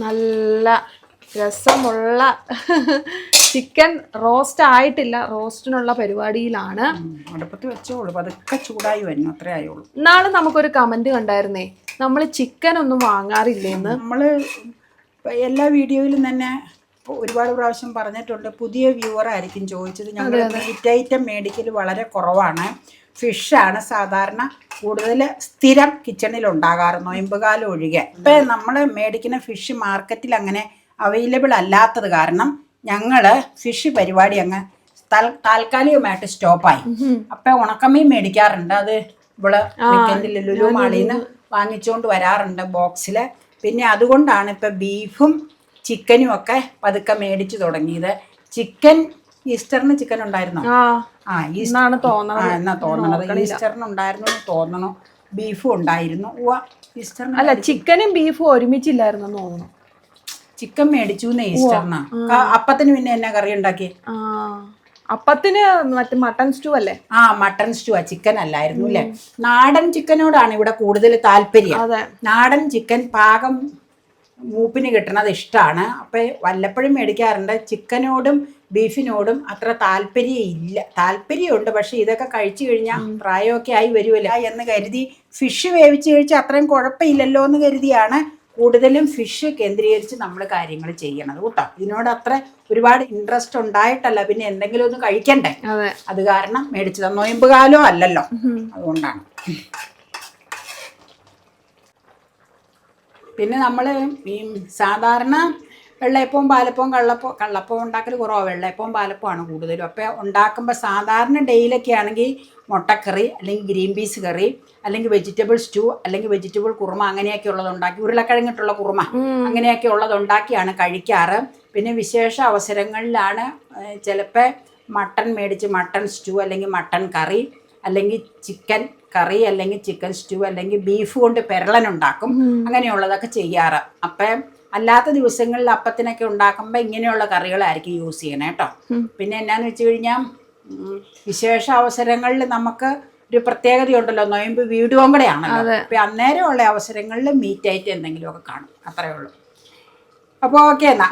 നല്ല രസമുള്ള chicken roast ആയിട്ടില്ല, റോസ്റ്റിനുള്ള പരിപാടിയിലാണ്. അടുപ്പത്ത് വെച്ചോളൂ, പതുക്കെ ചൂടായി വരുന്നു, അത്രേ ആയുള്ളൂ. നാളെ നമുക്കൊരു കമന്റ് കണ്ടായിരുന്നേ, നമ്മൾ ചിക്കൻ ഒന്നും വാങ്ങാറില്ലേന്ന്. നമ്മൾ എല്ലാ വീഡിയോയിലും തന്നെ ഒരുപാട് പ്രാവശ്യം പറഞ്ഞിട്ടുണ്ട്. പുതിയ വ്യൂവർ ആയിരിക്കും ചോദിച്ചത്. ഞങ്ങൾ മീറ്റ് ഐറ്റം മേടിക്കൽ വളരെ കുറവാണ്. ഫിഷാണ് സാധാരണ കൂടുതൽ സ്ഥിരം കിച്ചണിൽ ഉണ്ടാകാറ്, നൊയമ്പുകാലം ഒഴികെ. ഇപ്പം നമ്മൾ മേടിക്കുന്ന ഫിഷ് മാർക്കറ്റിൽ അങ്ങനെ അവൈലബിൾ അല്ലാത്തത് കാരണം ഞങ്ങൾ ഫിഷ് പരിപാടി അങ്ങ് താൽക്കാലികമായിട്ട് സ്റ്റോപ്പായി. അപ്പം ഉണക്കമീൻ മേടിക്കാറുണ്ട്. അത് ഇവിടെ വീക്കെൻഡിൽ ലുലു മാളിൽ നിന്ന് വാങ്ങിച്ചുകൊണ്ട് വരാറുണ്ട് ബോക്സിൽ. പിന്നെ അതുകൊണ്ടാണ് ഇപ്പം ബീഫും ചിക്കനും ഒക്കെ പതുക്കെ മേടിച്ചു തുടങ്ങിയത്. ചിക്കൻ ഈസ്റ്ററിന് ചിക്കൻ ഉണ്ടായിരുന്നോ? എന്നാണ് തോന്നണത് ഈസ്റ്ററിന് ഉണ്ടായിരുന്നു തോന്നണു. ബീഫും ഉണ്ടായിരുന്നു. ഈസ്റ്ററിന് അല്ല, ചിക്കനും ബീഫും ഒരുമിച്ചില്ലായിരുന്നു തോന്നുന്നു. ചിക്കൻ മേടിച്ചു ഈസ്റ്ററിന്. അപ്പത്തിന് പിന്നെ എന്നാ കറി ഉണ്ടാക്കി? അപ്പത്തിന് മറ്റേ മട്ടൺ സ്റ്റൂ അല്ലേ? Mutton stew. ചിക്കൻ അല്ലായിരുന്നു അല്ലേ? നാടൻ ചിക്കനോടാണ് ഇവിടെ കൂടുതൽ താല്പര്യം. നാടൻ ചിക്കൻ പാകം മൂപ്പിന് കിട്ടണത് ഇഷ്ടമാണ്. അപ്പം വല്ലപ്പോഴും മേടിക്കാറുണ്ട്. ചിക്കനോടും ബീഫിനോടും അത്ര താല്പര്യമുണ്ട്. പക്ഷെ ഇതൊക്കെ കഴിച്ചു കഴിഞ്ഞാൽ പ്രായമൊക്കെ ആയി വരുമല്ല എന്ന് കരുതി ഫിഷ് വേവിച്ച് കഴിച്ചാൽ അത്രയും കുഴപ്പമില്ലല്ലോ എന്ന് കരുതിയാണ് കൂടുതലും ഫിഷ് കേന്ദ്രീകരിച്ച് നമ്മൾ കാര്യങ്ങൾ ചെയ്യണത് കേട്ടോ. ഇതിനോട് അത്ര ഒരുപാട് ഇൻട്രസ്റ്റ് ഉണ്ടായിട്ടല്ല, പിന്നെ എന്തെങ്കിലും ഒന്ന് കഴിക്കണ്ടേ, അത് കാരണം മേടിച്ചത്. നൊയമ്പ് കാലം അല്ലല്ലോ, അതുകൊണ്ടാണ്. പിന്നെ നമ്മൾ ഈ സാധാരണ വെള്ളയപ്പവും പാലപ്പവും കള്ളപ്പവും ഉണ്ടാക്കൽ കുറവാണ്. വെള്ളയപ്പവും പാലപ്പമാണ് കൂടുതലും. അപ്പോൾ ഉണ്ടാക്കുമ്പോൾ സാധാരണ ഡെയിലൊക്കെ ആണെങ്കിൽ മുട്ടക്കറി അല്ലെങ്കിൽ ഗ്രീൻ പീസ് കറി അല്ലെങ്കിൽ വെജിറ്റബിൾ സ്റ്റൂ അല്ലെങ്കിൽ വെജിറ്റബിൾ കുറുമ അങ്ങനെയൊക്കെ ഉള്ളത് ഉണ്ടാക്കി, ഉരുളക്കിഴങ്ങിട്ടുള്ള കുറുമ അങ്ങനെയൊക്കെ ഉള്ളത് ഉണ്ടാക്കിയാണ് കഴിക്കാറ്. പിന്നെ വിശേഷ അവസരങ്ങളിലാണ് ചിലപ്പോൾ മട്ടൺ മേടിച്ച് മട്ടൺ സ്റ്റൂ അല്ലെങ്കിൽ മട്ടൺ കറി അല്ലെങ്കിൽ ചിക്കൻ കറി അല്ലെങ്കിൽ ചിക്കൻ സ്റ്റൂ അല്ലെങ്കിൽ ബീഫ് കൊണ്ട് പെരളനുണ്ടാക്കും. അങ്ങനെയുള്ളതൊക്കെ ചെയ്യാറ്. അപ്പം അല്ലാത്ത ദിവസങ്ങളിൽ അപ്പത്തിനൊക്കെ ഉണ്ടാക്കുമ്പോൾ ഇങ്ങനെയുള്ള കറികളായിരിക്കും യൂസ് ചെയ്യണേ കേട്ടോ. പിന്നെ എന്നാന്ന് വെച്ച് കഴിഞ്ഞാൽ വിശേഷ അവസരങ്ങളിൽ നമുക്ക് ഒരു പ്രത്യേകതയുണ്ടല്ലോ, നൊയമ്പ് വീടും കൂടെ ആണല്ലോ. അപ്പം അന്നേരമുള്ള അവസരങ്ങളിൽ മീറ്റ് ആയിട്ട് എന്തെങ്കിലുമൊക്കെ കാണും, അത്രയേ ഉള്ളൂ. അപ്പോൾ ഓക്കെ എന്നാ.